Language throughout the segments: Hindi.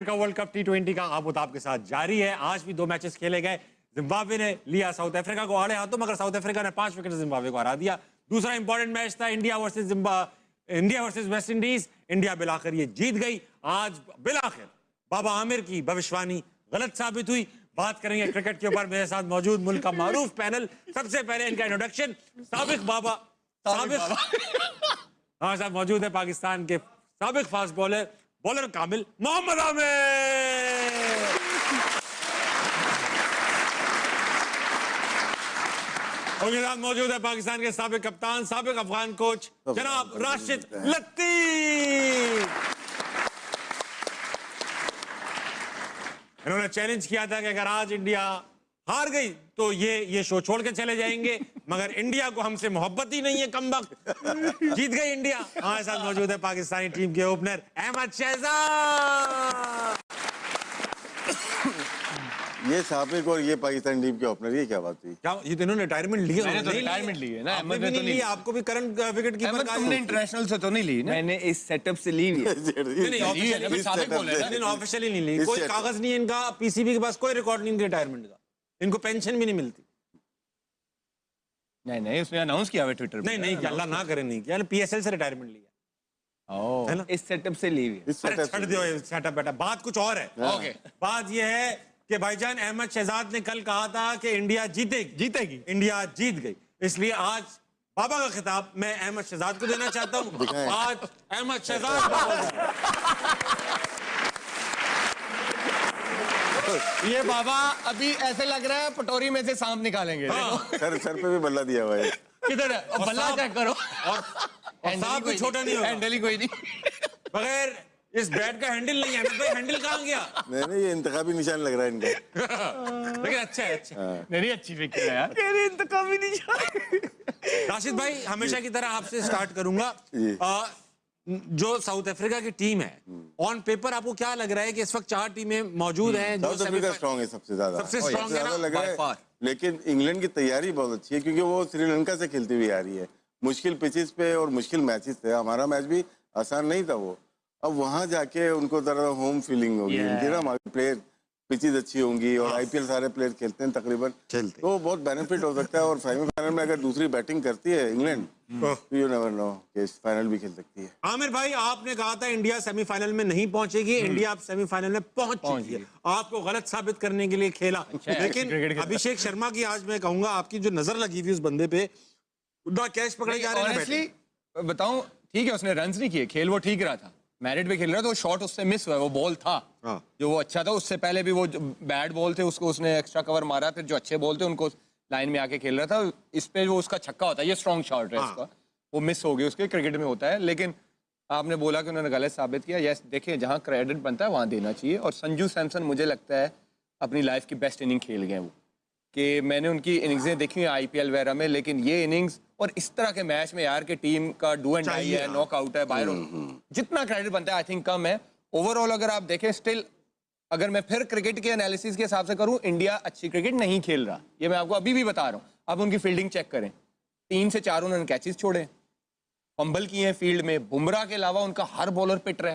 का वर्ल्ड कप टी20 का आबोताब के साथ जारी है। आज भी 2 मैचेस खेले गए। जिम्बाब्वे ने लिया साउथ अफ्रीका को आड़े हाथों, मगर साउथ अफ्रीका ने 5 विकेट जिम्बाब्वे को हरा दिया। दूसरा इंपॉर्टेंट मैच था India versus West Indies. India बिलाखिर ये जीत गई। आज बिलाखिर बाबा आमिर की भविष्यवाणी गलत साबित हुई। बात करेंगे क्रिकेट के ऊपर। मेरे साथ मौजूद मुल्क का मारूफ पैनल। सबसे पहले इनका इंट्रोडक्शन, साबिक बाबा हमारे साथ मौजूद है पाकिस्तान के साबिक फास्ट बॉलर कामिल मोहम्मद आमिर। उनके साथ मौजूद है पाकिस्तान के साबिक कप्तान, साबिक अफगान कोच जनाब राशिद लतीफ। इन्होंने चैलेंज किया था कि अगर आज इंडिया हार गई तो ये शो छोड़ के चले जाएंगे, मगर इंडिया को हमसे मोहब्बत ही नहीं है, कमबख्त। जीत गई इंडिया। हमारे साथ मौजूद है पाकिस्तानी टीम के ओपनर अहमद शहजाद। ये साबिक और ये पाकिस्तानी टीम के ओपनर, ये क्या बात हुई? क्या ये तो इन्होंने रिटायरमेंट ली? मैंने तो रिटायरमेंट ली है ना। अहमद ने तो नहीं ली, आपको भी करंट विकेट कीपर का। तुमने इंटरनेशनल से तो नहीं ली ना? मैंने इस सेटअप से ली है। नहीं ऑफिशियली नहीं ली। कोई कागज नहीं है इनका, पीसीबी के पास कोई रिकॉर्ड नहीं रिटायरमेंट का। इनको पेंशन भी नहीं मिलती। नहीं उसने अनाउंस किया है ट्विटर पे। नहीं अल्लाह ना करे, नहीं किया। पीएसएल से रिटायरमेंट लिया है ना। इस सेटअप से ली हुई है। अरे छੱਡ दो सेटअप बेटा, बात कुछ और है। ओके, बात ये है कि भाईजान अहमद शहजाद ने कल कहा था कि इंडिया जीतेगी। इंडिया जीत गई। इसलिए आज बाबा का खिताब मैं अहमद शहजाद को देना चाहता हूँ। आज अहमद शहजाद ये बाबा अभी ऐसे लग रहा है पटोरी में से सांप निकालेंगे। सर पे भी बल्ला दिया हुआ है। किधर है? बल्ला चेक करो। और सांप भी छोटा नहीं होगा। हैंडल ही कोई नहीं। बगैर इस बैट का हैंडल नहीं है ना। भाई हैंडल कहाँ गया? नहीं ये इंतखाबी निशान लग रहा है इनका। लेकिन अच्छा है। मेरी अच्छी फिक्र है यार। मेरे इंतकामी निशान। राशिद भाई, हमेशा की तरह आपसे स्टार्ट करूंगा। जो साउथ अफ्रीका की टीम है, ऑन पेपर आपको क्या लग रहा है कि इस वक्त 4 टीमें मौजूद हैं? साउथ अफ्रीका स्ट्रॉन्ग है, सबसे ज्यादा लग रहा है। लेकिन इंग्लैंड की तैयारी बहुत अच्छी है, क्योंकि वो श्रीलंका से खेलती हुई आ रही है, मुश्किल पिचेस पे और मुश्किल मैचेस थे। हमारा मैच भी आसान नहीं था वो। अब वहां जाके उनको तरह होम फीलिंग होगी ना, हमारे प्लेयर पिचेस अच्छी होंगी और आईपीएल सारे प्लेयर खेलते हैं तकरीबन, तो बहुत बेनिफिट हो सकता है। और सेमीफाइनल में अगर दूसरी बैटिंग करती है इंग्लैंड, यू नेवर नो कि फाइनल भी खेल सकती है। आमिर भाई, आपने कहा था इंडिया सेमीफाइनल में नहीं पहुंचेगी। इंडिया अब सेमीफाइनल में पहुंच चुकी है। आपको गलत साबित करने के लिए खेला। लेकिन अभिषेक शर्मा की आज मैं कहूंगा, आपकी जो नजर लगी हुई उस बंदे पे, कैच पकड़े जा रहे हैं। बताऊं, ठीक है उसने रन नहीं किए, खेल वो ठीक रहा था, मैरिट पे खेल रहा था। वो शॉट उससे मिस हुआ, वो बॉल था जो वो अच्छा था। उससे पहले भी वो बैड बॉल थे, उसको उसने एक्स्ट्रा कवर मारा। फिर जो अच्छे बॉल थे उनको लाइन में आके खेल रहा था। इस पे वो उसका छक्का होता है, ये स्ट्रॉन्ग शॉट है इसका, वो मिस हो गई उसके। क्रिकेट में होता है। लेकिन आपने बोला कि उन्होंने गलत साबित किया। यस, देखिए जहाँ क्रेडिट बनता है वहाँ देना चाहिए। और संजू सैमसन मुझे लगता है अपनी लाइफ की बेस्ट इनिंग खेल गए वो, कि मैंने उनकी इनिंग्सें देखी हैं आईपीएल वगैरह में, लेकिन ये इनिंग्स और इस तरह के मैच में यार, के टीम का डू एंड डाई है, नॉकआउट है, बाहर जितना क्रेडिट बनता है आई थिंक कम है। ओवरऑल अगर आप देखें, स्टिल अगर मैं फिर क्रिकेट के एनालिसिस के हिसाब से करूं, इंडिया अच्छी क्रिकेट नहीं खेल रहा, ये मैं आपको अभी भी बता रहा हूं। अब उनकी फील्डिंग चेक करें, 3 से 4 उन्होंने कैचेस छोड़े, फंबल किए हैं फील्ड में। बुमराह के अलावा उनका हर बॉलर पिट रहा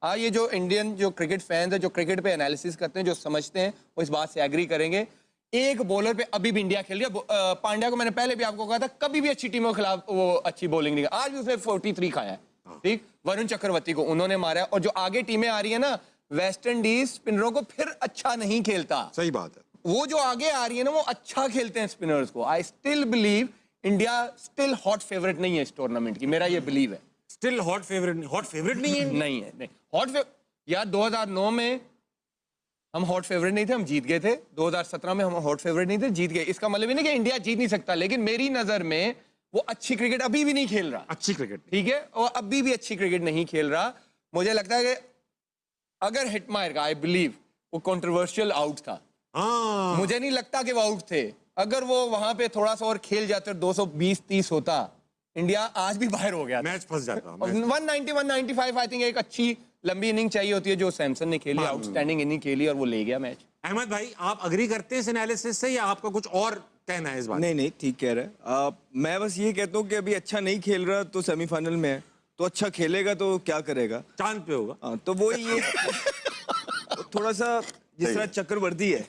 है। ये जो इंडियन जो क्रिकेट फैंस है, जो क्रिकेट पे एनालिसिस करते हैं, जो समझते हैं, वो इस बात से एग्री करेंगे। एक बॉलर पे अभी भी इंडिया खेल रही है। पांड्या को मैंने पहले भी आपको कहा था, कभी भी अच्छी टीमों के खिलाफ वो अच्छी बॉलिंग नहीं, आज भी उसने 43 खाया है। ठीक, वरुण चक्रवर्ती को उन्होंने मारा है। और जो आगे टीमें आ रही है ना, वेस्ट इंडीज स्पिनरों को फिर अच्छा नहीं खेलता। सही बात है। वो जो आगे आ रही है ना, वो अच्छा खेलते हैं स्पिनर्स को। I still believe India still hot favourite नहीं है इस टूर्नामेंट की, मेरा ये बिलीव है। स्टिल हॉट फेवरेट नहीं है। नहीं है हॉट यार। 2009 में हम हॉट फेवरेट नहीं थे, हम जीत गए थे। 2017 में हम हॉट फेवरेट नहीं थे, जीत गए। इसका मतलब नहीं कि इंडिया जीत नहीं सकता, लेकिन मेरी नजर में वो अच्छी क्रिकेट अभी भी नहीं खेल रहा। अच्छी क्रिकेट, ठीक है, और अभी भी अच्छी क्रिकेट नहीं खेल रहा। मुझे लगता है कि अगर हिट मारेगा, आई बिलीव वो कंट्रोवर्शियल आउट था। मुझे नहीं लगता कि वो आउट थे। अगर वो वहां पे थोड़ा सा और खेल जाते, 220-30 होता, इंडिया आज भी बाहर हो गया, मैच फंस जाता। 190-195 आई थिंक एक अच्छी लंबी इनिंग चाहिए होती है, जो सैमसन ने खेली, आउटस्टैंडिंग इनिंग खेली और वो ले गया मैच। अहमद भाई, आप अग्री करते हैं इस एनालिसिस से या आपका कुछ और कहना है इस बात? नहीं ठीक कह रहे हैं। मैं बस ये कहता हूँ कि अभी अच्छा नहीं खेल रहा तो सेमीफाइनल में है, तो अच्छा खेलेगा तो क्या करेगा, चांद पे होगा। तो वो ये थोड़ा सा जिस तरह चक्रवर्ती है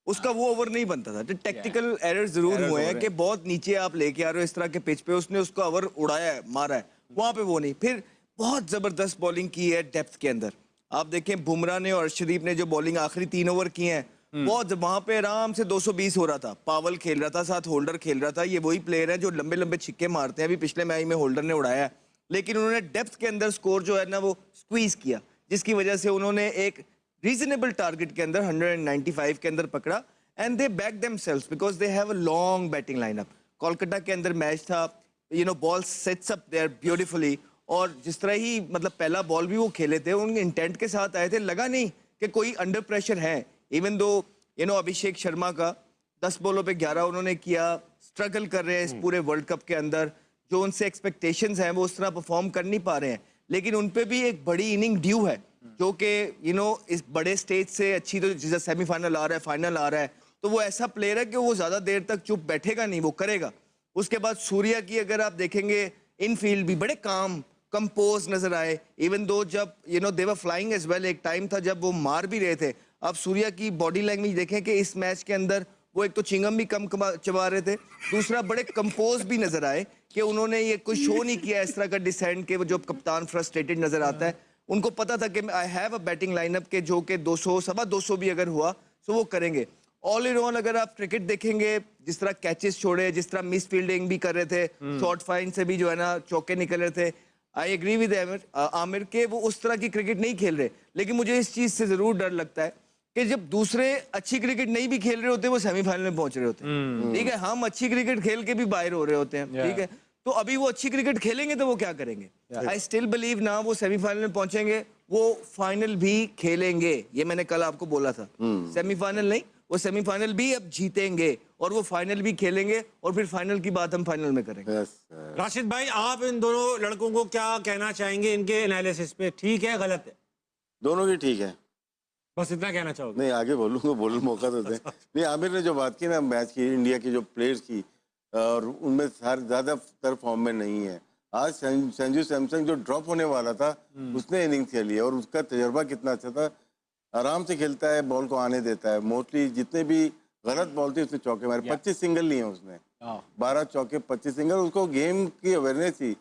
उसका वो ओवर नहीं बनता था, तो टेक्निकल एरर जरूर हुए हैं कि बहुत नीचे आप लेके आ रहे हो इस तरह के पिच पे, उसने उसको ओवर उड़ाया है, मारा है, वहां पे वो नहीं। फिर बहुत जबरदस्त बॉलिंग की है डेप्थ के अंदर, आप देखें बुमराह ने और अर्शदीप ने जो बॉलिंग आखिरी 3 ओवर की हैं, बहुत वहां पे आराम से 220 हो रहा था, पावल खेल रहा था, साथ होल्डर खेल रहा था, ये वही प्लेयर है जो लंबे लंबे छिक्के मारते हैं, अभी पिछले मैच में होल्डर ने उड़ाया है, लेकिन उन्होंने डेप्थ के अंदर स्कोर जो है ना वो स्क्वीज किया, जिसकी वजह से उन्होंने एक रीजनेबल टारगेट के अंदर 195 के अंदर पकड़ा, and they back themselves because they have a long batting lineup. Kolkata के अंदर मैच था, you know, ball sets up there beautifully, और जिस तरह ही मतलब पहला बॉल भी वो खेले थे, उनके इंटेंट के साथ आए थे, लगा नहीं कि कोई अंडर प्रेशर है। Even though you know Abhishek Sharma का 10 बॉलों पे 11 उन्होंने किया, स्ट्रगल कर रहे हैं इस पूरे वर्ल्ड कप के अंदर, जो उनसे एक्सपेक्टेशंस हैं वो उस तरह परफॉर्म कर नहीं पा रहे हैं, लेकिन उन पे भी एक बड़ी इनिंग ड्यू है, जो कि यू नो इस बड़े स्टेज से अच्छी, तो जैसे सेमीफाइनल आ रहा है, फाइनल आ रहा है, तो वो ऐसा प्लेयर है कि वो ज्यादा देर तक चुप बैठेगा नहीं, वो करेगा। उसके बाद सूर्या की अगर आप देखेंगे इनफील्ड भी बड़े काम कंपोज नजर आए, इवन दो जब you know they were flying as well, एक टाइम था जब वो मार भी रहे थे। आप सूर्या की बॉडी लैंग्वेज देखें कि इस मैच के अंदर वो एक तो चिंगम भी कम चबा रहे थे, दूसरा बड़े कंपोज भी नजर आए कि उन्होंने ये कोई शो नहीं किया इस तरह का डिसेंट के, जो कप्तान फ्रस्ट्रेटेड नजर आता है, उनको पता था कि I have a batting lineup के जो कि 200 सवा 200 भी अगर हुआ तो वो करेंगे। ऑल इन ऑल अगर आप क्रिकेट देखेंगे, जिस तरह कैचेस छोड़े, जिस तरह मिस फील्डिंग भी कर रहे थे, शॉर्ट फाइन से भी जो है ना चौके निकल रहे थे, आई एग्री विद आमिर के वो उस तरह की क्रिकेट नहीं खेल रहे, लेकिन मुझे इस चीज से जरूर डर लगता है कि जब दूसरे अच्छी क्रिकेट नहीं भी खेल रहे होते, वो सेमीफाइनल में पहुंच रहे होते हैं, ठीक है, हम अच्छी क्रिकेट खेल के भी बाहर हो रहे होते हैं, ठीक है, तो अभी वो अच्छी क्रिकेट खेलेंगे तो वो क्या करेंगे? आई स्टिल बिलीव ना वो सेमीफाइनल में पहुंचेंगे, वो फाइनल भी खेलेंगे, ये मैंने कल आपको बोला था, सेमीफाइनल नहीं, वो सेमीफाइनल भी अब जीतेंगे और वो फाइनल भी खेलेंगे, और फिर फाइनल की बात हम फाइनल में करेंगे। राशिद भाई, आप इन दोनों लड़कों को क्या कहना चाहेंगे इनके एनालिसिस पे, ठीक है गलत है? दोनों की ठीक है, बस इतना कहना चाहोगे? नहीं आगे बोलूंगा, बोलने मौका तो दे। नहीं, आमिर ने जो बात की ना मैच की, इंडिया की जो प्लेयर्स की, और उनमें ज्यादातर फॉर्म में नहीं है। आज संजू सैमसन जो ड्रॉप होने वाला था, उसने इनिंग खेली है, और उसका तजर्बा कितना अच्छा था, आराम से खेलता है, बॉल को आने देता है, मोस्टली जितने भी गलत बॉल थे उसने चौके मारे, 25 सिंगल लिए उसने, 12 चौके 25 सिंगल, उसको गेम की अवेयरनेस थी,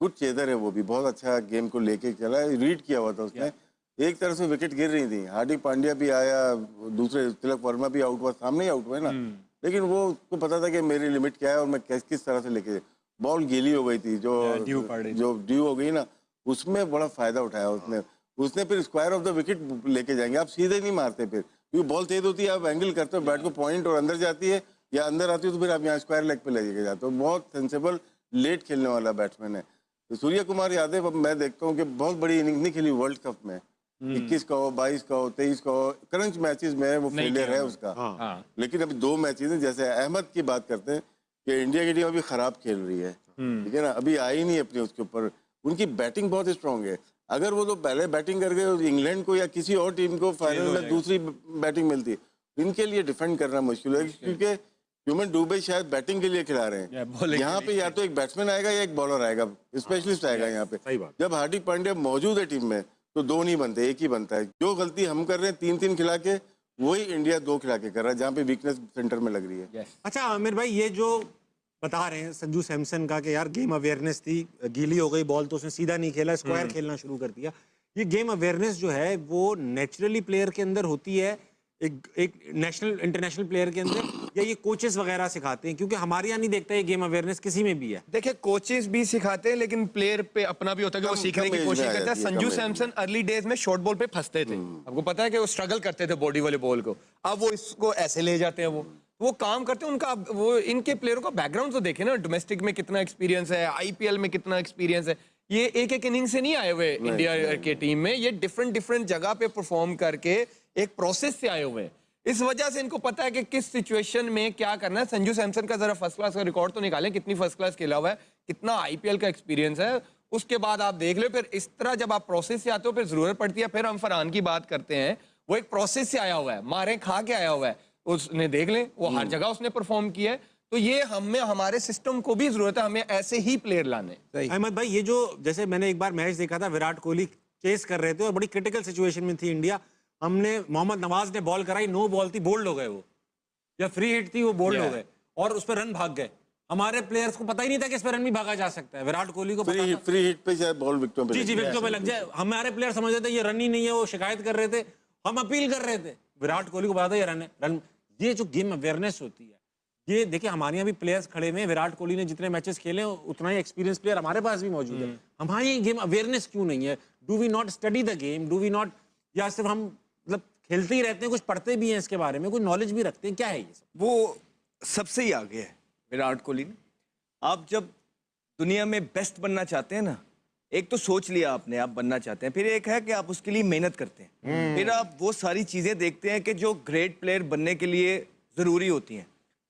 गुड चेदर है वो भी, बहुत अच्छा गेम को लेके चला, रीड किया हुआ था उसने। एक तरफ से विकेट गिर रही थी, हार्दिक पांड्या भी आया, दूसरे तिलक वर्मा भी आउट हुआ, सामने ही आउट हुआ ना, लेकिन वो उसको पता था कि मेरी लिमिट क्या है और मैं किस तरह से लेके, बॉल गीली हो गई थी, जो ड्यू हो गई ना, उसमें बड़ा फायदा उठाया उसने फिर स्क्वायर ऑफ द विकेट लेके जाएंगे, आप सीधे नहीं मारते फिर, क्योंकि बॉल तेज होती है, आप एंगल करते हो बैट को पॉइंट और अंदर जाती है, या अंदर आती है तो फिर आप यहाँ स्क्वायर लेग पे लेके जाते हो, बहुत सेंसेबल लेट खेलने वाला बैट्समैन है। तो सूर्य कुमार यादव मैं देखता हूँ कि बहुत बड़ी इनिंग नहीं खेली वर्ल्ड कप में, 21 का हो, 22 का हो, 23 का हो, क्रंच मैचेस में वो फेलियर है उसका, लेकिन अभी 2 मैचेस हैं, जैसे अहमद की बात करते हैं कि इंडिया की टीम अभी खराब खेल रही है, ठीक है ना, अभी आई नहीं अपनी उसके ऊपर, उनकी बैटिंग बहुत स्ट्रांग है, अगर वो तो पहले बैटिंग करके इंग्लैंड को या किसी और टीम को फाइनल में दूसरी बैटिंग मिलती, इनके लिए डिफेंड करना मुश्किल है, क्योंकि ह्यूमन डूबे शायद बैटिंग के लिए खिला रहे हैं, यहाँ पे या तो एक बैट्समैन आएगा या एक बॉलर आएगा, स्पेशलिस्ट आएगा यहाँ पे। जब हार्दिक पांड्या मौजूद है टीम में तो 2 नहीं बनते, एक ही बनता है, जो गलती हम कर रहे हैं 3-3 खिला के, वही इंडिया 2 खिला के कर रहा है, जहाँ पे वीकनेस सेंटर में लग रही है। अच्छा आमिर भाई, ये जो बता रहे हैं संजू सैमसन का कि यार गेम अवेयरनेस थी, गीली हो गई बॉल तो उसने सीधा नहीं खेला, स्क्वायर खेलना शुरू कर दिया, ये गेम अवेयरनेस जो है वो नेचुरली प्लेयर के अंदर होती है, एक नेशनल इंटरनेशनल प्लेयर के अंदर, या ये कोचेस वगैरह सिखाते हैं? क्योंकि हमारे यहाँ नहीं देखता ये गेम अवेयरनेस किसी में भी है। देखिए कोचेस भी सिखाते हैं, लेकिन प्लेयर पे अपना भी होता है कि वो सीखने की कोशिश करता है। संजू सैमसन अर्ली डेज में शॉर्ट बॉल पे फंसते थे, आपको पता है कि वो स्ट्रगल करते थे बॉडी वाले बॉल को, अब वो इसको ऐसे ले जाते हैं, वो काम करते हैं, उनका वो इनके प्लेयरों का बैकग्राउंड तो देखे ना, डोमेस्टिक में कितना एक्सपीरियंस है, आईपीएल में कितना एक्सपीरियंस है, ये एक इनिंग से नहीं आए हुए इंडिया के टीम में, ये डिफरेंट जगह पे परफॉर्म करके एक प्रोसेस से आए हुए हैं, इस वजह से इनको पता है कि किस सिचुएशन में क्या करना है। संजू सैमसन का जरा फर्स्ट क्लास का रिकॉर्ड तो निकालें, कितनी फर्स्ट क्लास खेला हुआ है, कितना आईपीएल का एक्सपीरियंस है, उसके बाद आप देख लो। फिर इस तरह जब आप प्रोसेस से आते हो, फिर जरूरत पड़ती है, फिर हम फरहान की बात करते हैं, वो एक प्रोसेस से आया हुआ है, मारे खा के आया हुआ है, उसने देख लें वो हर जगह उसने परफॉर्म किया है, तो ये हमें हमारे सिस्टम को भी जरूरत है, हमें ऐसे ही प्लेयर लाने। अहमद भाई, ये जो जैसे मैंने एक बार मैच देखा था, विराट कोहली चेस कर रहे थे और बड़ी क्रिटिकल सिचुएशन में थी इंडिया, हमने मोहम्मद नवाज ने बॉल कराई, नो बॉल थी, बोल्ड हो गए वो, या फ्री हिट थी वो बोल्ड हो गए और उस पर रन भाग गए। हमारे प्लेयर्स को पता ही नहीं था कि इस पर रन भी भागा जा सकता है। विराट कोहली को पता था। फ्री हिट पे शायद बॉल विकेटों पे जी विकेटों पे लग जाए। हमारे प्लेयर समझ रहे थे ये रन ही नहीं है, वो शिकायत कर रहे थे, हम अपील कर रहे थे। विराट कोहली को पता था ये रन है, रन। ये जो गेम अवेयरनेस होती है, ये देखिए हमारे यहाँ भी प्लेयर्स खड़े हुए हैं। विराट कोहली ने जितने मैचेस खेले उतना ही एक्सपीरियंस प्लेयर हमारे पास भी मौजूद है। हमारी गेम अवेयरनेस क्यों नहीं है? Do we not study the game? Do we not, या सिर्फ हम मतलब खेलते ही रहते हैं, कुछ पढ़ते भी हैं इसके बारे में, कुछ नॉलेज भी रखते हैं? क्या है ये सब? वो सबसे ही आगे है विराट कोहली ने। आप जब दुनिया में बेस्ट बनना चाहते हैं ना, एक तो सोच लिया आपने आप बनना चाहते हैं, फिर एक है कि आप उसके लिए मेहनत करते हैं, फिर आप वो सारी चीजें देखते हैं कि जो ग्रेट प्लेयर बनने के लिए जरूरी होती हैं।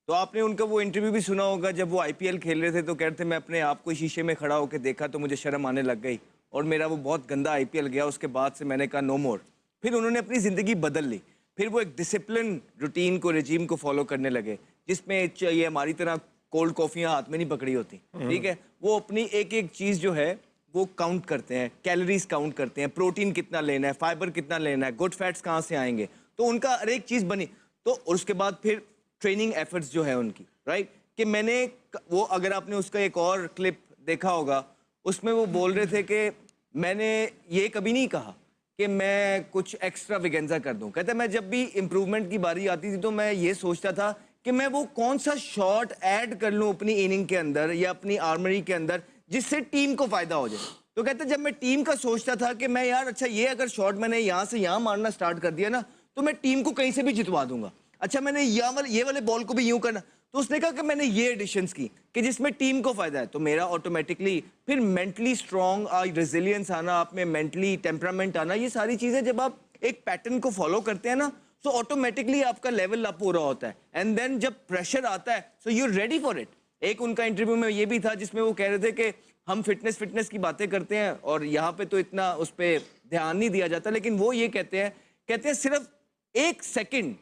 तो आपने उनका वो इंटरव्यू भी सुना होगा, जब वो आईपीएल खेल रहे थे तो कह रहे थे मैं अपने आप को शीशे में खड़ा होकर देखा तो मुझे शर्म आने लग गई और मेरा वो बहुत गंदा आईपीएल गया। उसके बाद से मैंने कहा नो मोर। फिर उन्होंने अपनी जिंदगी बदल ली, फिर वो एक डिसिप्लिन रूटीन को, रेजीम को फॉलो करने लगे, जिसमें ये हमारी तरह कोल्ड कॉफियां हाथ में नहीं पकड़ी होती, ठीक है। वो अपनी एक एक चीज जो है वो काउंट करते हैं, कैलोरीज काउंट करते हैं, प्रोटीन कितना लेना है, फाइबर कितना लेना है, गुड फैट्स कहाँ से आएंगे। तो उनका हर एक चीज बनी। तो और उसके बाद फिर ट्रेनिंग एफर्ट्स जो है उनकी, राइट, कि मैंने वो, अगर आपने उसका एक और क्लिप देखा होगा, उसमें वो बोल रहे थे कि मैंने ये कभी नहीं कहा कि मैं कुछ एक्स्ट्रा विगेंजा कर दूं। कहते मैं जब भी इम्प्रूवमेंट की बारी आती थी तो मैं ये सोचता था कि मैं वो कौन सा शॉट ऐड कर लूं अपनी इनिंग के अंदर या अपनी आर्मरी के अंदर जिससे टीम को फायदा हो जाए। तो कहते जब मैं टीम का सोचता था कि मैं यार अच्छा ये अगर शॉट मैंने यहाँ से यहाँ मारना स्टार्ट कर दिया ना तो मैं टीम को कहीं से भी जितवा दूंगा। अच्छा मैंने ये वाले बॉल को भी यूं करना। तो उसने कहा कि मैंने ये एडिशंस की कि जिसमें टीम को फायदा है। तो मेरा ऑटोमेटिकली फिर मेंटली स्ट्रांग, रेजिलियंस आना, आप में मेंटली टेम्परामेंट आना, ये सारी चीजें जब आप एक पैटर्न को फॉलो करते हैं ना तो ऑटोमेटिकली आपका लेवल अप हो रहा होता है। एंड देन जब प्रेशर आता है so you ready for it. एक उनका इंटरव्यू में ये भी था जिसमें वो कह रहे थे कि हम फिटनेस की बातें करते हैं और यहाँ पे तो इतना उस पर ध्यान नहीं दिया जाता, लेकिन वो ये कहते हैं सिर्फ 1 सेकंड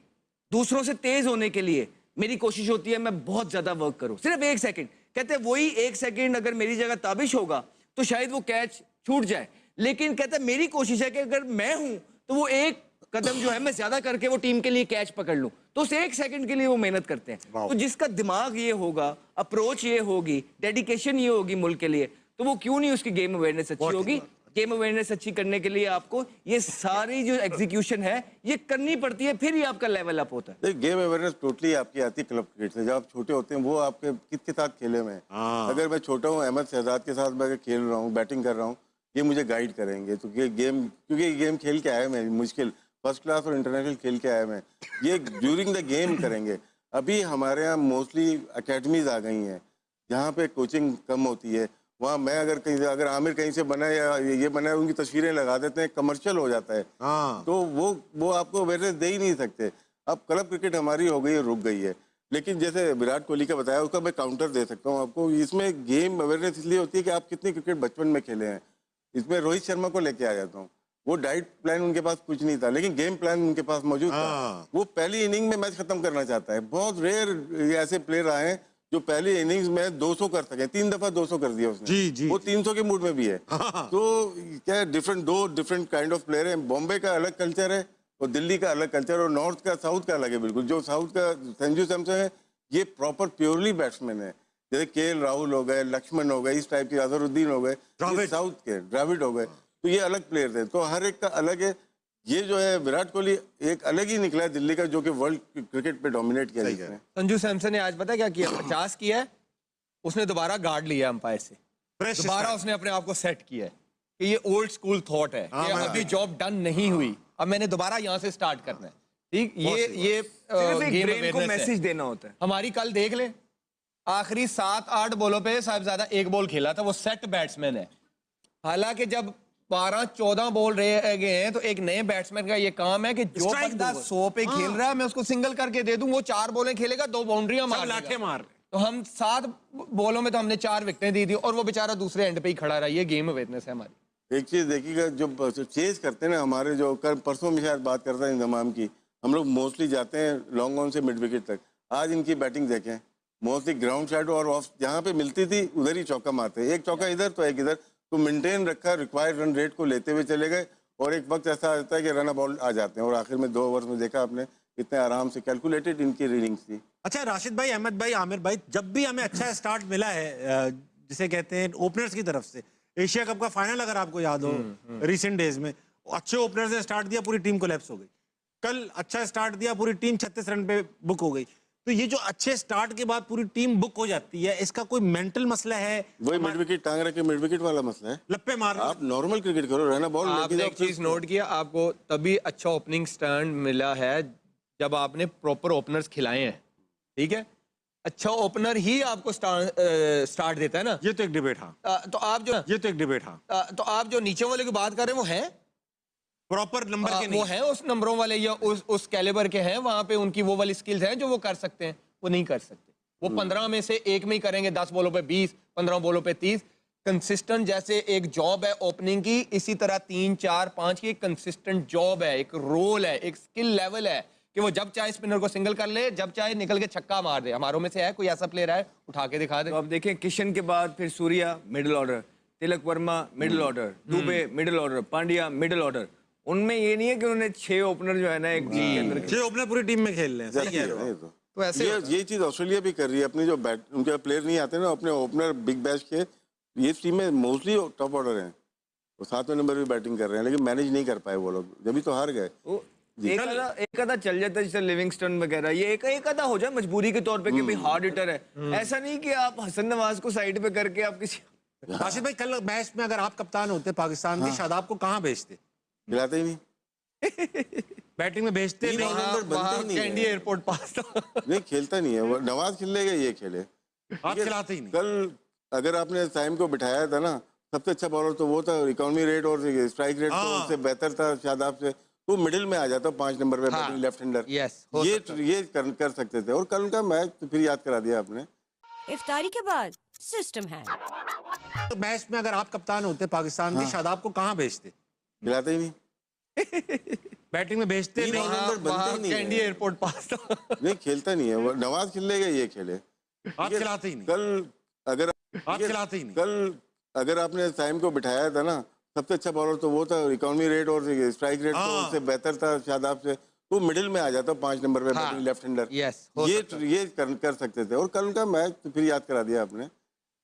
दूसरों से तेज होने के लिए मेरी कोशिश होती है मैं बहुत ज्यादा वर्क करूं, सिर्फ 1 सेकंड। कहते हैं वही 1 सेकंड अगर मेरी जगह ताबिश होगा तो शायद वो कैच छूट जाए, लेकिन कहते हैं मेरी कोशिश है कि अगर मैं हूं तो वो 1 कदम जो है मैं ज्यादा करके वो टीम के लिए कैच पकड़ लूं। तो उस 1 सेकंड के लिए वो मेहनत करते हैं। तो जिसका दिमाग ये होगा, अप्रोच ये होगी, डेडिकेशन ये होगी मुल्क के लिए, तो वो क्यों नहीं उसकी गेम अवेयरनेस अच्छी होगी। गेम अवेयरनेस अच्छी करने के लिए आपको ये सारी जो एग्जीक्यूशन है ये करनी पड़ती है, फिर ही आपका लेवल अप होता है। गेम अवेयरनेस टोटली आपकी आती है क्लब क्रिकेट से। जब आप छोटे होते हैं वो आपके किसके साथ खेले हुए हैं। अगर मैं छोटा हूँ, अहमद शहजाद के साथ मैं अगर खेल रहा हूँ, बैटिंग कर रहा हूँ, ये मुझे गाइड करेंगे। तो ये गेम, क्योंकि ये गेम खेल के आए मैं, मुश्किल फर्स्ट क्लास और इंटरनेशनल खेल के आए मैं, ये ड्यूरिंग द गेम करेंगे। अभी हमारे यहाँ मोस्टली अकेडमीज आ गई हैं जहाँ पे कोचिंग कम होती है। वहाँ मैं अगर आमिर कहीं से बना या ये बना, उनकी तस्वीरें लगा देते हैं, कमर्शियल हो जाता है। तो वो आपको अवेयरनेस दे ही नहीं सकते। अब क्लब क्रिकेट हमारी हो गई है, रुक गई है। लेकिन जैसे विराट कोहली का बताया, उसका मैं काउंटर दे सकता हूँ आपको। इसमें गेम अवेयरनेस इसलिए होती है कि आप कितनी क्रिकेट बचपन में खेले हैं। इसमें रोहित शर्मा को लेके आ जाता हूँ। वो डाइट प्लान उनके पास कुछ नहीं था, लेकिन गेम प्लान उनके पास मौजूद था। वो पहली इनिंग में मैच खत्म करना चाहता है। बहुत रेयर ऐसे प्लेयर आए हैं जो पहली इनिंग्स में 200 कर सके। 3 दफा 200 कर दिया उसने। जी। वो 300 के मूड में भी है। तो क्या दो डिफरेंट काइंड ऑफ प्लेयर है। बॉम्बे का अलग कल्चर है और दिल्ली का अलग कल्चर, और नॉर्थ का, साउथ का अलग है बिल्कुल। जो साउथ का संजू सैमसन है, ये प्रॉपर प्योरली बैट्समैन है। जैसे केएल राहुल हो गए, लक्ष्मण हो गए, इस टाइप के, अजहरुद्दीन हो गए, साउथ के द्रविड़ हो गए। तो ये अलग प्लेयर थे। तो हर एक का अलग है। ये जो है विराट कोहली एक अलग ही निकला है दिल्ली का, जो कि वर्ल्ड क्रिकेट पे डोमिनेट किया जिसने। संजू सैमसन ने आज पता क्या किया? 50 किया है, उसने दोबारा गार्ड लिया अंपायर से, दोबारा उसने अपने आप को सेट किया है कि ये ओल्ड स्कूल थॉट है कि अभी जॉब डन नहीं हुई, अब मैंने दोबारा यहाँ से स्टार्ट करना है। ठीक, ये गेम को मैसेज देना होता है। हमारी कल देख ले, आखिरी 7-8 बॉलों पे साहिबजादा 1 बॉल खेला था, वो सेट बैट्समैन है। हालांकि जब 12-14 बॉल रह गए हैं तो एक नए बैट्समैन का ये काम है कि जो बंदा 100 पे खेल रहा है मैं उसको सिंगल करके दे दूं, वो 4 बॉलें खेलेगा, 2 बाउंड्रियां मार। तो हम 7 बॉलों में तो हमने 4 विकेटें दी थी और वो बेचारा दूसरे एंड पे ही खड़ा रहा। ये गेम अवेयरनेस है हमारी। एक चीज देखिएगा, जो चेज करते हैं ना हमारे, जो परसों में शायद बात करता है इंतजाम की, हम लोग मोस्टली जाते हैं लॉन्ग ऑन से मिड विकेट तक। आज इनकी बैटिंग देखें, मोस्टली ग्राउंड शॉट और ऑफ जहाँ पे मिलती थी उधर ही चौका मारते हैं। एक चौका इधर तो एक इधर, तो मेंटेन रखा, रिक्वायर्ड रन रेट को लेते हुए चले गए और एक वक्त ऐसा आता है कि रन बॉल आ जाते हैं, और आखिर में 2 ओवर में देखा आपने कितने आराम से कैलकुलेटेड इनकी रीडिंग्स थी। अच्छा राशिद भाई, अहमद भाई, आमिर भाई, जब भी हमें अच्छा स्टार्ट मिला है जिसे कहते हैं ओपनर्स की तरफ से, एशिया कप का फाइनल अगर आपको याद हो रिसेंट डेज में, अच्छे ओपनर्स ने स्टार्ट दिया, पूरी टीम कोलैप्स हो गई। कल अच्छा स्टार्ट दिया, पूरी टीम 36 रन पे बुक हो गई। तो ये जो अच्छे स्टार्ट के बाद पूरी टीम बुक हो जाती है, इसका कोई मेंटल मसला है? वही मिड विकेट टांग रखे, मिड विकेट वाला मसला है। लप्पे मार आप नॉर्मल क्रिकेट करो, रहना बॉल। आपने एक चीज नोट किया, आपको तभी अच्छा ओपनिंग स्टैंड मिला है जब आपने प्रॉपर ओपनर्स खिलाए हैं, ठीक है? अच्छा ओपनर ही आपको स्टार्ट देता है ना। ये तो एक डिबेट, हाँ। तो आप जो ये तो एक डिबेट, हाँ। तो आप जो नीचे वाले की बात कर रहे हैं वो है प्रॉपर नंबर के वो नहीं है उस नंबरों वाले या उस कैलिबर के हैं, वहां पे उनकी वो वाली स्किल्स हैं जो वो कर सकते हैं, वो नहीं कर सकते। वो 15 में से एक में ही करेंगे, 10 बॉलों पे 20, 15 बॉलों पे 30। कंसिस्टेंट जैसे एक जॉब है ओपनिंग की, इसी तरह 3, 4, 5 की एक कंसिस्टेंट जॉब है, एक रोल है, एक स्किल लेवल है कि वो जब चाहे स्पिनर को सिंगल कर ले, जब चाहे निकल के छक्का मार दे। हमारों में से है कोई ऐसा प्लेयर है, उठा के दिखा दे। तो आप देखें किशन के बाद फिर Surya middle order, Tilak Varma middle order, Dube middle order, Pandya middle order. उनमें ये नहीं है कि उन्होंने 6 ओपनर जो है ना एक टीम के अंदर 6 ओपनर पूरी टीम में खेल रहे हैं। सही कह रहे हो। तो ऐसे ये चीज ऑस्ट्रेलिया भी कर रही है। अपनी जो बैट उनके प्लेयर नहीं आते ना, अपने ओपनर बिग बैश के, ये टीम में मोस्टली टॉप ऑर्डर हैं, वो 7वें नंबर भी बैटिंग कर रहे हैं, लेकिन मैनेज नहीं कर पाए वो लोग, जब तो हार गए। एक आधा चल जाता है जैसे लिविंगस्टन वगैरह, ये एक आधा हो जाए मजबूरी के तौर पे कि भाई हार्ड हिटर है। ऐसा नहीं कि आप हसन नवाज को साइड पे करके आप किसी राशिद भाई, कल मैच में अगर आप कप्तान होते पाकिस्तान के, शादाब को कहाँ भेजते? खिलाते ही नहीं, बैटिंग में भेजते नहीं। नंबर बनते ही नहीं है। कैंडी एयरपोर्ट पास नहीं खेलता नहीं है वो। नवाज खेलेगा, ये खेले, आप खिलाते ही नहीं। कल अगर आपने टाइम को बिठाया था ना, सबसे अच्छा बॉलर तो वो था, इकोनॉमी रेट और स्ट्राइक रेट तो उससे बेहतर था शादाब से, तो मिडिल में आ जाता 5 नंबर पे बैटिंग, लेफ्ट हैंडर। ये कर सकते थे। और कल का मैच तो फिर याद करा दिया आपने। इफ्तारी के बाद सिस्टम है। तो मैच में अगर आप कप्तान होते पाकिस्तान के, शादाब को कहाँ भेजते? खिलाते ही नहीं, बैटिंग में भेजते नहीं। नंबर बनते ही नहीं कैंडी है। एयरपोर्ट पास नहीं खेलता नहीं है वो। नवाज खेलेगा, ये खेले। आप खिलाते ही नहीं। कल अगर आप खिलाते ही नहीं। कल अगर आपने टाइम को बिठाया था ना, सबसे अच्छा बॉलर तो वो था, इकोनॉमी रेट और स्ट्राइक रेट तो उससे बेहतर था शादाब से, तो मिडिल में आ जाता 5 नंबर पे बैटिंग, लेफ्ट हैंडर। ये कर सकते थे। और कल का मैच तो फिर याद करा दिया आपने।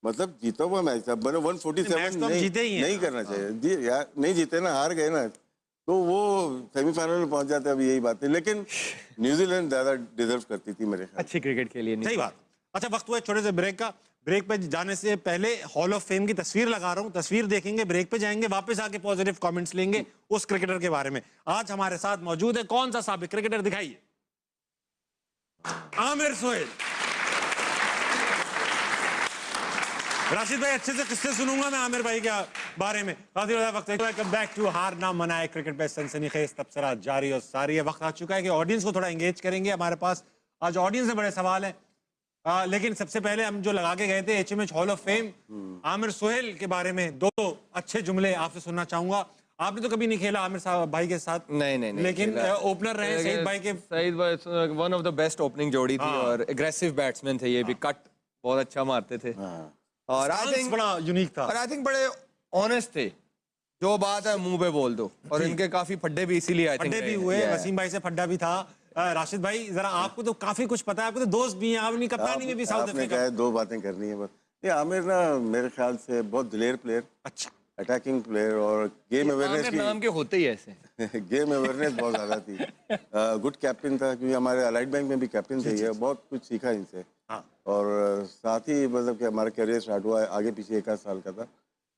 मतलब जीता हुआ मैच था, 147 नहीं करना चाहिए यार। नहीं जीते ना, हार गए ना, तो वो सेमीफाइनल में पहुंच जाते। अभी यही बात है, लेकिन न्यूजीलैंड ज्यादा डिजर्व करती थी मेरे ख्याल। अच्छी क्रिकेट के लिए। सही बात। अच्छा, वक्त हुआ छोटे से ब्रेक का। ब्रेक पे जाने से पहले हॉल ऑफ फेम की तस्वीर लगा रहा हूं, तस्वीर देखेंगे, ब्रेक पे जाएंगे, वापस आके पॉजिटिव कमेंट्स लेंगे उस क्रिकेटर के बारे में। आज हमारे साथ मौजूद है, कौन सा साबिक क्रिकेटर दिखाइए? आमिर सुहेल। राशिद भाई, अच्छे से किस्से सुनूंगा मैं आमिर भाई के बारे में। वक्त वेलकम बैक टू हार ना मनाए क्रिकेट पे सनसनीखेज तबसरा जारी और सारी है। वक्त आ चुका है कि ऑडियंस को थोड़ा एंगेज करेंगे। हमारे पास आज ऑडियंस में बड़े सवाल हैं, लेकिन सबसे पहले हम जो लगा के गए थे HMH hall of fame, Aamir Suhail के बारे में 2 अच्छे जुमले आपसे सुनना चाहूंगा। आपने तो कभी नहीं खेला आमिर साहब भाई के साथ? नहीं, लेकिन ओपनर रहे सईद भाई के। सईद भाई one of the best opening जोड़ी थी और एग्रेसिव बैट्समैन थे। ये भी कट बहुत अच्छा मारते थे और आई थिंक बड़ा यूनिक था। और आई थिंक बड़े ऑनेस्ट थे, जो बात है मुंह पे बोल दो। और इनके काफी फड्डे भी इसीलिए आई थिंक फड्डे भी हुए। वसीम भाई से फड्डा भी था। राशिद भाई, जरा आपको तो काफी कुछ पता है, आपको तो दोस्त भी हैं, आपने कप्तानी में भी साउथ अफ्रीका। आपने 2 बातें करनी है बस। ये आमिर ना मेरे ख्याल से बहुत दिलेर प्लेयर, अच्छा अटैकिंग प्लेयर, और गेम अवेयरनेस की, नाम के होते ही ऐसे गेम अवेयरनेस बहुत ज्यादा थी। गुड कैप्टन था, क्योंकि हमारे अलाइड बैंक में भी कैप्टन थे ये। बहुत कुछ सीखा इनसे। और साथ ही मतलब कि हमारा करियर स्टार्ट हुआ आगे पीछे 1 आध साल का था।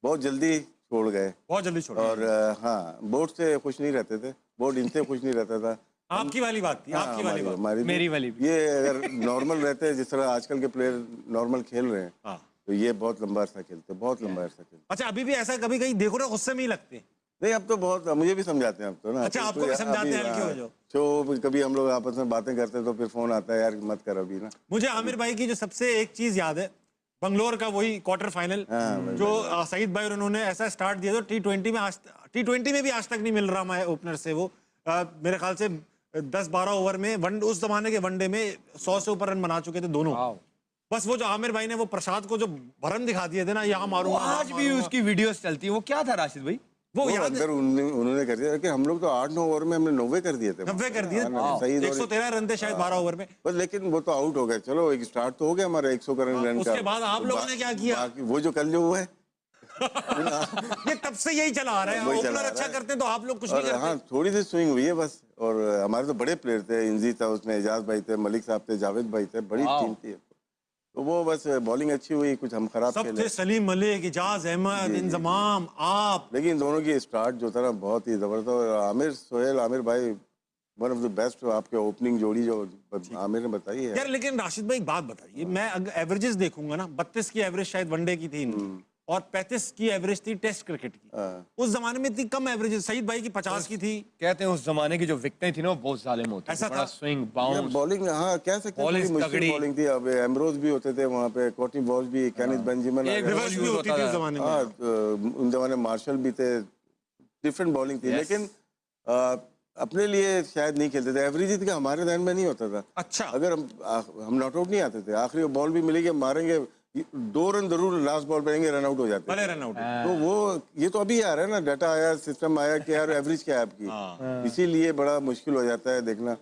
बहुत जल्दी छोड़ गए, बहुत जल्दी छोड़। और हाँ, बोर्ड से खुश नहीं रहते थे, बोर्ड इनसे खुश नहीं रहता था। आपकी वाली बात थी। आपकी वाली बात, मेरी वाली भी। ये अगर नॉर्मल रहते जिस तरह आजकल के प्लेयर नॉर्मल खेल रहे हैं, तो ये बहुत लंबा अरसा खेलते, बहुत लंबा अरसा खेलते। अच्छा, अभी भी ऐसा कभी कहीं देखो ना, गुस्से में ही लगते? नहीं, अब तो बहुत, मुझे भी समझाते हैं अब तो ना। अच्छा, आपको भी समझाते हैं हल्के हो जाओ। तो कभी हम लोग आपस में बातें करते तो फिर फोन आता है, यार मत कर अभी ना। मुझे आमिर भाई की जो सबसे एक चीज याद है, बंगलोर का वही क्वार्टर फाइनल, जो सईद भाई और उन्होंने ऐसा स्टार्ट दिया था। T20 में भी आज तक नहीं मिल रहा मैं ओपनर से। वो मेरे ख्याल से 10-12 ओवर में, उस जमाने के वनडे में 100 से ऊपर रन बना चुके थे दोनों। बस वो जो आमिर भाई ने वो प्रसाद को जो भरम दिखा दिए थे ना, यहाँ मारूंगा, आज भी उसकी वीडियोस चलती है। वो क्या था राशिद भाई? वो याद अंदर उन्होंने कर दिया कि हम लोग तो 8-9 ओवर में हमने 90 कर दिए थे। 90 कर दिए, सही 113 रन थे शायद 12 ओवर में। बस, लेकिन वो तो आउट हो गए। चलो एक स्टार्ट तो हो गया हमारा 100 रन का। उसके बाद आप लोगों ने क्या किया? वो जो कल जो हुआ है ये तब से यही चला आ रहा है, वही चला ओपनर आ रहा अच्छा है। करते हैं तो आप लोग कुछ नहीं और करते। हाँ, थोड़ी सी स्विंग हुई है बस। और हमारे तो बड़े प्लेयर थे, इंजी था उसमें, एजाज भाई थे, मलिक साहब थे, जावेद भाई थे, बड़ी टीम थी। तो वो बस बॉलिंग अच्छी हुई, कुछ हम खराब सब खेले। थे, सलीम मलिक, इजाज अहमद, इंजमाम, आप। लेकिन इन दोनों की स्टार्ट जो था ना बहुत ही जबरदस्त। और आमिर सोहेल, आमिर भाई वन ऑफ द बेस्ट आपके ओपनिंग जोड़ी जो आमिर ने बताई है। यार लेकिन राशिद भाई एक बात बताइए, मैं अगर एवरेजेस देखूंगा ना, 32 की एवरेज शायद वनडे की थी इनकी, और 35 की एवरेज थी टेस्ट क्रिकेट की। उस जमाने में इतनी कम एवरेज, सईद भाई की 50 की थी। कहते हैं उस जमाने की जो विकेटें थी ना वो बहुत जालिम होती ऐसा थी, बड़ा था? Swing bounce. बॉलिंग, हाँ कह सकते हैं, Bowling थोड़ी मुश्किल तगड़ी। बॉलिंग थी। अब एमरोज भी होते थे वहाँ पे, कॉटनी बॉल भी, कैनिस बेंजामिन, एक रिवर्स भी होती थी उस जमाने में। हाँ, उन जमाने मार्शल भी थे, डिफरेंट बॉलिंग थी। लेकिन अपने लिए शायद नहीं खेलते थे। एवरेज का हमारे ध्यान में नहीं होता था। अच्छा, अगर हम नॉट आउट नहीं आते थे, आखिरी बॉल भी मिलेगी, मारेंगे 2 रन जरूर लास्ट बॉल पेंगे, रन आउट हो जाते भले थे। Run out. तो वो ये तो अभी आ रहा है ना, डाटा आया, सिस्टम आया कि यार एवरेज क्या है आपकी, इसीलिए बड़ा मुश्किल हो जाता है देखना।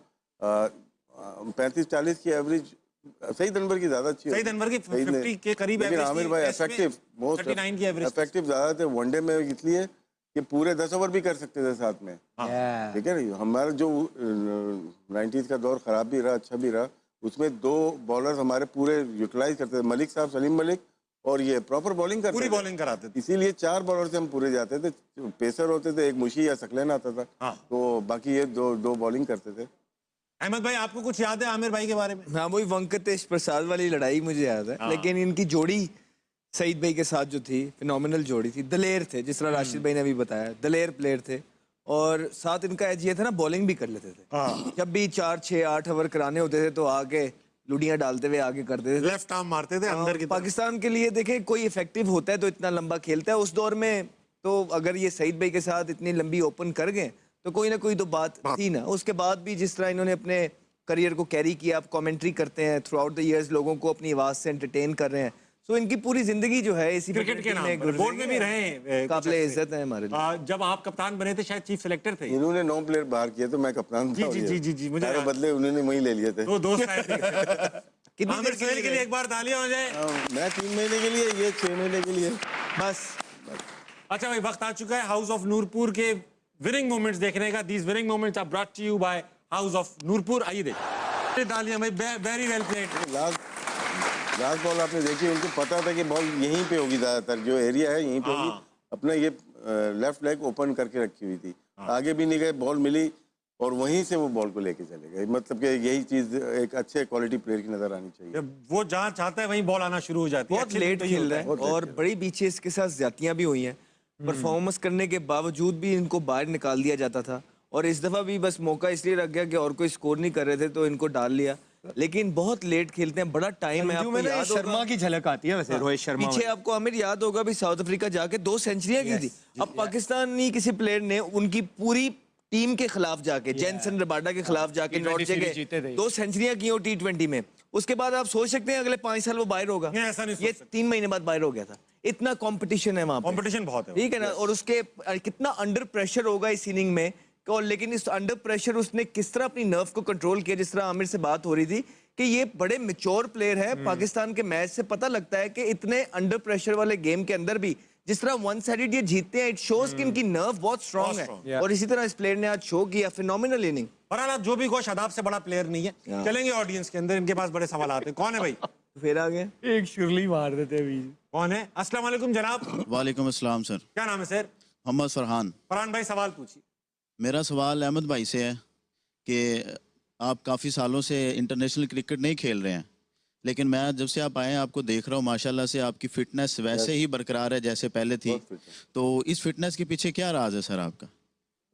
35-40 की एवरेज सही नंबर की ज्यादा अच्छी सही नंबर की 50 के करीब लेकिन एवरेज आमिर थी, भाई टेस्ट में इफेक्टिव, बहुत 39 की एवरेज। इफेक्टिव ज्यादा थे वनडे में, इसलिए कि पूरे 10 ओवर भी कर सकते थे साथ में। ठीक है ना, हमारा जो 90s का दौर खराब भी रहा, अच्छा भी रहा, उसमें 2 बॉलर्स हमारे पूरे यूटिलाइज करते थे, मलिक साहब, सलीम मलिक, और ये प्रॉपर बॉलिंग करते पूरी थे। बॉलिंग कराते थे। इसीलिए 4 बॉलर से हम पूरे जाते थे। पेसर होते थे, एक मुशी या सकलेन आता था, तो बाकी ये दो बॉलिंग करते थे। अहमद भाई, आपको कुछ याद है आमिर भाई के बारे में? हाँ, वही वेंकटेश प्रसाद वाली लड़ाई मुझे याद है। लेकिन इनकी जोड़ी सईद भाई के साथ जो थी, फिनोमिनल जोड़ी थी। दलेर थे, जिस तरह राशिद भाई ने अभी बताया, दलेर प्लेयर थे। और साथ इनका एज ये था ना, बॉलिंग भी कर लेते थे। जब भी 4, 6, 8 ओवर कराने होते थे तो आके लुडियां डालते हुए आगे करते थे। लेफ्ट आर्म मारते थे अंदर की तरफ। पाकिस्तान के लिए देखें, कोई इफेक्टिव होता है तो इतना लंबा खेलता है। उस दौर में तो अगर ये सईद भाई के साथ इतनी लंबी ओपन कर गए तो कोई ना कोई तो बात थी ना। उसके बाद भी जिस तरह इन्होंने अपने करियर को कैरी किया, आप कमेंट्री करते हैं थ्रू आउट द ईयर्स, लोगों को अपनी आवाज से एंटरटेन कर रहे हैं। सो इनकी पूरी जिंदगी जो है इसी क्रिकेट के नाम पर, बोर्ड में भी रहे हैं, काबिले इज्जत है हमारे लिए। जब आप कप्तान बने थे शायद चीफ सेलेक्टर थे। इन्होंने 9 प्लेयर बाहर किए तो मैं कप्तान था। जी, मुझे सारे बदले उन्होंने वही ले लिए थे। तो दोस्त आए थे। कितनी आमिर देर के सोहेल के लिए एक बार तालियां हो जाए। मैं 3 महीने के लिए, ये 6 महीने के लिए। बस अच्छा भाई, वक्त आ चुका है हाउस ऑफ नूरपुर के विनिंग मोमेंट्स देखने का। These winning moments are brought to you by House of Noorpur. आइए देखिए। तालियां भाई, very well played. Last ball आपने देखी, उनको पता था कि बॉल यहीं पे होगी, ज्यादातर जो एरिया है यहीं पे होगी। अपना ये लेफ्ट लेग ओपन करके रखी हुई थी, आगे भी नहीं गए, बॉल मिली और वहीं से वो बॉल को लेके चले गए। मतलब कि यही चीज एक अच्छे क्वालिटी प्लेयर की नजर आनी चाहिए। वो जहां चाहता है वहीं बॉल आना शुरू हो जाती है। बहुत लेट खेल रहा है और बड़ी पीछे इसके साथ ज्यादतियां भी हुई हैं। परफॉर्मेंस करने के बावजूद भी इनको बाहर निकाल दिया जाता था। और इस दफा भी बस मौका इसलिए रख गया कि और कोई स्कोर नहीं कर रहे थे तो इनको डाल लिया। लेकिन बहुत लेट खेलते हैं, बड़ा टाइम है। आपको याद शर्मा होगा की झलक आती है वैसे, रोहित शर्मा पीछे आपको आमिर याद होगा भी साउथ अफ्रीका जाके 2 सेंचुरियां की थी। अब पाकिस्तानी किसी प्लेयर ने उनकी पूरी टीम के खिलाफ जाके, जैनसन रबाडा के खिलाफ जाके नॉट जगह 2 सेंचुरियां की हो T20 में। उसके बाद आप सोच सकते हैं अगले 5 साल वो बाहर होगा। ऐसा नहीं सोच ये 3 महीने बाद बाहर हो गया था। इतना कंपटीशन है वहां पे, कंपटीशन बहुत है। ठीक है ना। और उसके कितना अंडर प्रेशर होगा इस इनिंग में। और लेकिन इस अंडर प्रेशर उसने किस तरह अपनी नर्व को कंट्रोल किया। जिस तरह आमिर से बात हो रही थी कि ये बड़े मैच्योर प्लेयर है। पाकिस्तान के मैच से पता लगता है कि इतने अंडर प्रेशर वाले गेम के अंदर भी जिस तरह वन साइडेड ये जीतते हैं, इट शोज कि इनकी नर्व बहुत स्ट्रांग है। और इसी तरह इस प्लेयर ने आज शो किया, फिनोमिनल इनिंग। बहरहाल जो भी कोई शादाब से बड़ा प्लेयर नहीं है। चलेंगे ऑडियंस के अंदर, इनके पास बड़े सवाल आते हैं। कौन है भाई? फिर आ गए एक शुरली मार देते अभी। कौन है? अस्सलाम वालेकुम जनाब। वालेकुम अस्सलाम सर। क्या नाम है सर? मोहम्मद फरहान। फरहान भाई, सवाल पूछिए। मेरा सवाल अहमद भाई से है कि आप काफ़ी सालों से इंटरनेशनल क्रिकेट नहीं खेल रहे हैं, लेकिन मैं जब से आप आए हैं आपको देख रहा हूँ, माशाल्लाह से आपकी फिटनेस वैसे ही बरकरार है जैसे पहले थी। तो इस फिटनेस के पीछे क्या राज है सर आपका?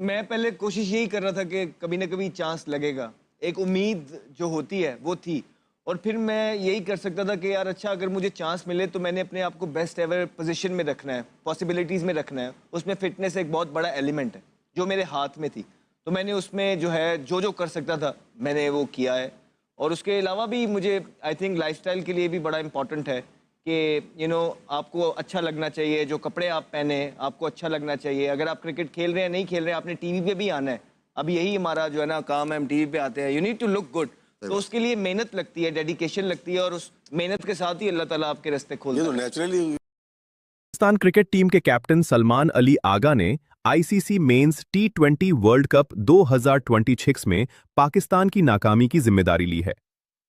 मैं पहले कोशिश यही कर रहा था कि कभी ना कभी चांस लगेगा। एक उम्मीद जो होती है वो थी। और फिर मैं यही कर सकता था कि यार अच्छा अगर मुझे चांस मिले तो मैंने अपने आप को बेस्ट एवर पोजीशन में रखना है, पॉसिबिलिटीज़ में रखना है। उसमें फिटनेस एक बहुत बड़ा एलिमेंट है जो मेरे हाथ में थी। तो मैंने उसमें जो है जो कर सकता था मैंने वो किया है। और उसके अलावा भी मुझे आई थिंक लाइफस्टाइल के लिए भी बड़ा इंपॉर्टेंट है कि आपको अच्छा लगना चाहिए, जो कपड़े आप पहने आपको अच्छा लगना चाहिए। अगर आप क्रिकेट खेल रहे हैं नहीं खेल रहे हैं, आपने टीवी पे भी आना है। अब यही हमारा जो है ना काम है, हम टीवी पे आते हैं। You need to look good. तो उसके लिए मेहनत लगती है, डेडिकेशन लगती है, और उस मेहनत के साथ ही अल्लाह ताला आपके रास्ते खोलता ये है। तो नेचुरली पाकिस्तान क्रिकेट टीम के कैप्टन सलमान अली आगा ने आईसीसी मेंस टी20 वर्ल्ड कप 2026 में पाकिस्तान की नाकामी की जिम्मेदारी ली है।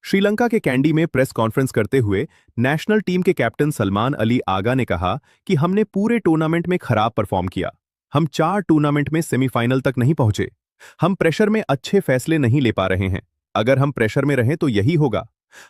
श्रीलंका के कैंडी में प्रेस कॉन्फ्रेंस करते हुए नेशनल टीम के कैप्टन सलमान अली आगा ने कहा कि हमने पूरे टूर्नामेंट में खराब परफॉर्म किया। हम 4 टूर्नामेंट में सेमीफाइनल तक नहीं पहुंचे। हम प्रेशर में अच्छे फैसले नहीं ले पा रहे हैं। अगर हम प्रेशर में रहें तो यही होगा।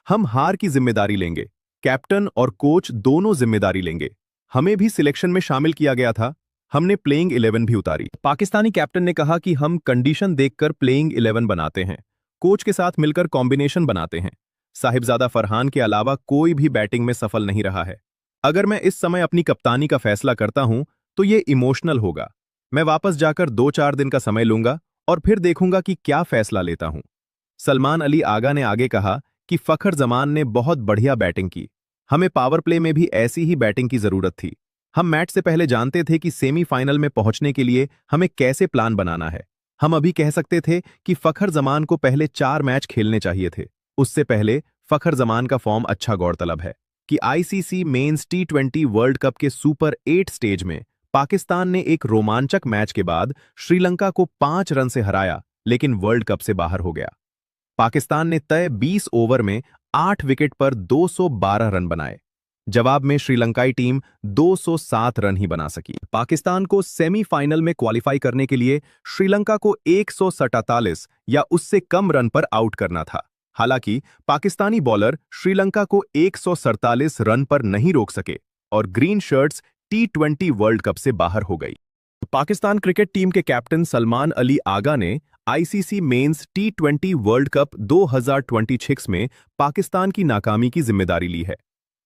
हम हार की जिम्मेदारी लेंगे। कैप्टन और कोच दोनों जिम्मेदारी लेंगे। हमें भी सिलेक्शन में शामिल किया गया था। हमने प्लेइंग 11 भी उतारी। पाकिस्तानी कैप्टन ने कहा कि हम कंडीशन देखकर प्लेइंग 11 बनाते हैं, कोच के साथ मिलकर कॉम्बिनेशन बनाते हैं। साहिबजादा फरहान के अलावा कोई भी बैटिंग में सफल नहीं रहा है। अगर मैं इस समय अपनी कप्तानी का फैसला करता हूं तो ये इमोशनल होगा। मैं वापस जाकर 2-4 दिन का समय लूंगा और फिर देखूंगा कि क्या फैसला लेता हूं। सलमान अली आगा ने आगे कहा कि फखर जमान ने बहुत बढ़िया बैटिंग की। हमें पावर प्ले में भी ऐसी ही बैटिंग की जरूरत थी। हम मैच से पहले जानते थे कि सेमीफाइनल में पहुंचने के लिए हमें कैसे प्लान बनाना है। हम अभी कह सकते थे कि फखर जमान को पहले 4 मैच खेलने चाहिए थे। उससे पहले फखर जमान का फॉर्म अच्छा गौरतलब है कि आईसीसी मेंस टी20 वर्ल्ड कप के सुपर 8 स्टेज में पाकिस्तान ने एक रोमांचक मैच के बाद श्रीलंका को 5 रन से हराया, लेकिन वर्ल्ड कप से बाहर हो गया। पाकिस्तान ने तय 20 ओवर में 8 विकेट पर 212 रन बनाए। जवाब में श्रीलंकाई टीम 207 रन ही बना सकी। पाकिस्तान को सेमीफाइनल में क्वालिफाई करने के लिए श्रीलंका को 147 या उससे कम रन पर आउट करना था। हालांकि पाकिस्तानी बॉलर श्रीलंका को 147 रन पर नहीं रोक सके और ग्रीन शर्ट्स टी20 वर्ल्ड कप से बाहर हो गई। पाकिस्तान क्रिकेट टीम के कैप्टन सलमान अली आगा ने आईसीसी मेंस टी20 वर्ल्ड कप 2026 में पाकिस्तान की नाकामी की जिम्मेदारी ली है।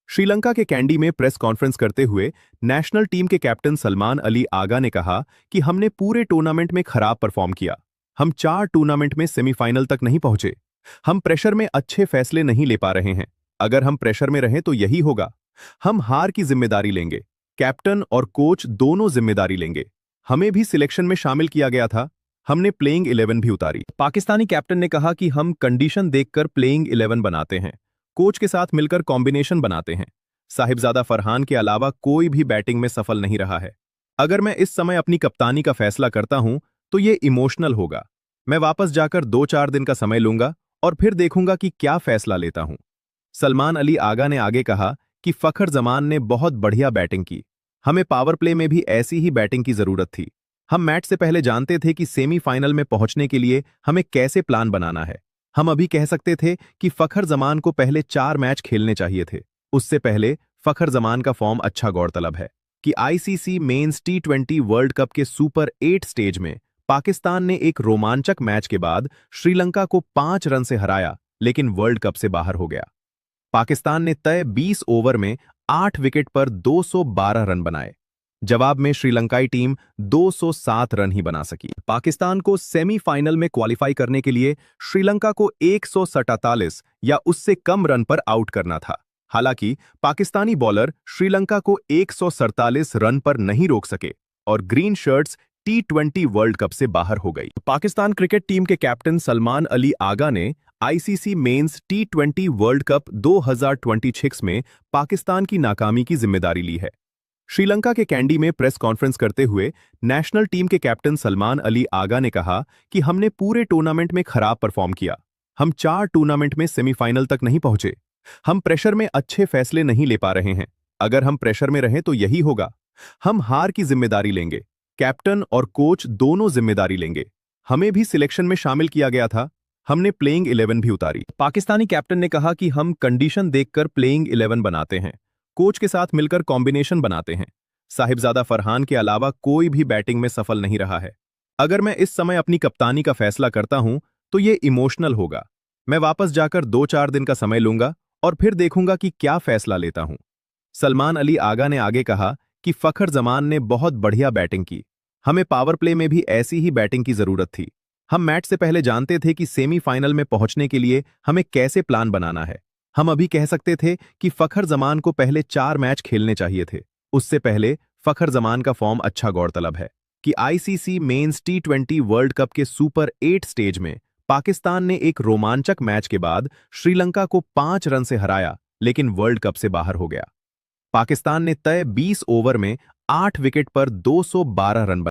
श्रीलंका के कैंडी में प्रेस कॉन्फ्रेंस करते हुए नेशनल टीम के कैप्टन सलमान अली आगा ने कहा कि हमने पूरे टूर्नामेंट में खराब परफॉर्म किया। हम 4 टूर्नामेंट में सेमीफाइनल तक नहीं पहुंचे। हम प्रेशर में अच्छे फैसले नहीं ले पा रहे हैं। अगर हम प्रेशर में रहें तो यही होगा। हम हार की जिम्मेदारी लेंगे। कैप्टन और कोच दोनों जिम्मेदारी लेंगे। हमें भी सिलेक्शन में शामिल किया गया था। हमने प्लेइंग 11 भी उतारी। पाकिस्तानी कैप्टन ने कहा कि हम कंडीशन देखकर प्लेइंग 11 बनाते हैं, कोच के साथ मिलकर कॉम्बिनेशन बनाते हैं। साहिबजादा फरहान के अलावा कोई भी बैटिंग में सफल नहीं रहा है। अगर मैं इस समय अपनी कप्तानी का फैसला करता हूं तो ये इमोशनल होगा। मैं वापस जाकर 2-4 दिन का समय लूंगा और फिर देखूंगा कि क्या फैसला लेता हूं। सलमान अली आगा ने आगे कहा कि फखर जमान ने बहुत बढ़िया बैटिंग की। हमें पावर प्ले में भी ऐसी ही बैटिंग की जरूरत थी। हम मैच से पहले जानते थे कि सेमीफाइनल में पहुंचने के लिए हमें कैसे प्लान बनाना है। हम अभी कह सकते थे कि फखर जमान को पहले 4 मैच खेलने चाहिए थे। उससे पहले फखर जमान का फॉर्म अच्छा गौरतलब है कि आईसीसी मेंस टी20 वर्ल्ड कप के सुपर 8 स्टेज में पाकिस्तान ने एक रोमांचक मैच के बाद श्रीलंका को 5 रन से हराया, लेकिन वर्ल्ड कप से बाहर हो गया। पाकिस्तान ने तय 20 ओवर में 8 विकेट पर 212 रन बनाए। जवाब में श्रीलंकाई टीम 207 रन ही बना सकी। पाकिस्तान को सेमीफाइनल में क्वालिफाई करने के लिए श्रीलंका को 147 या उससे कम रन पर आउट करना था। हालांकि पाकिस्तानी बॉलर श्रीलंका को 147 रन पर नहीं रोक सके और ग्रीन शर्ट्स टी20 वर्ल्ड कप से बाहर हो गई। पाकिस्तान क्रिकेट टीम के कैप्टन सलमान अली आगा ने आईसीसी मेंस टी20 वर्ल्ड कप 2026 में पाकिस्तान की नाकामी की जिम्मेदारी ली है। श्रीलंका के कैंडी में प्रेस कॉन्फ्रेंस करते हुए नेशनल टीम के कैप्टन सलमान अली आगा ने कहा कि हमने पूरे टूर्नामेंट में खराब परफॉर्म किया। हम 4 टूर्नामेंट में सेमीफाइनल तक नहीं पहुंचे। हम प्रेशर में अच्छे फैसले नहीं ले पा रहे हैं। अगर हम प्रेशर में रहें तो यही होगा। हम हार की जिम्मेदारी लेंगे। कैप्टन और कोच दोनों जिम्मेदारी लेंगे। हमें भी सिलेक्शन में शामिल किया गया था। हमने प्लेइंग 11 भी उतारी। पाकिस्तानी कैप्टन ने कहा कि हम कंडीशन देखकर प्लेइंग 11 बनाते हैं, कोच के साथ मिलकर कॉम्बिनेशन बनाते हैं। साहिबजादा फरहान के अलावा कोई भी बैटिंग में सफल नहीं रहा है। अगर मैं इस समय अपनी कप्तानी का फैसला करता हूं तो ये इमोशनल होगा। मैं वापस जाकर 2-4 दिन का समय लूंगा और फिर देखूंगा कि क्या फैसला लेता हूं। सलमान अली आगा ने आगे कहा कि फखर जमान ने बहुत बढ़िया बैटिंग की। हमें पावर प्ले में भी ऐसी ही बैटिंग की जरूरत थी। हम मैच से पहले जानते थे कि सेमीफाइनल में पहुंचने के लिए हमें कैसे प्लान बनाना है। हम अभी कह सकते थे कि फखर जमान को पहले 4 मैच खेलने चाहिए थे। उससे पहले फखर जमान का फॉर्म अच्छा गौरतलब है कि आईसीसी मेंस टी20 वर्ल्ड कप के सुपर 8 स्टेज में पाकिस्तान ने एक रोमांचक मैच के बाद श्रीलंका को 5 रन से हराया, लेकिन वर्ल्ड कप से बाहर हो गया। पाकिस्तान ने तय 20 ओवर में 8 विकेट पर 212 रन बनाए।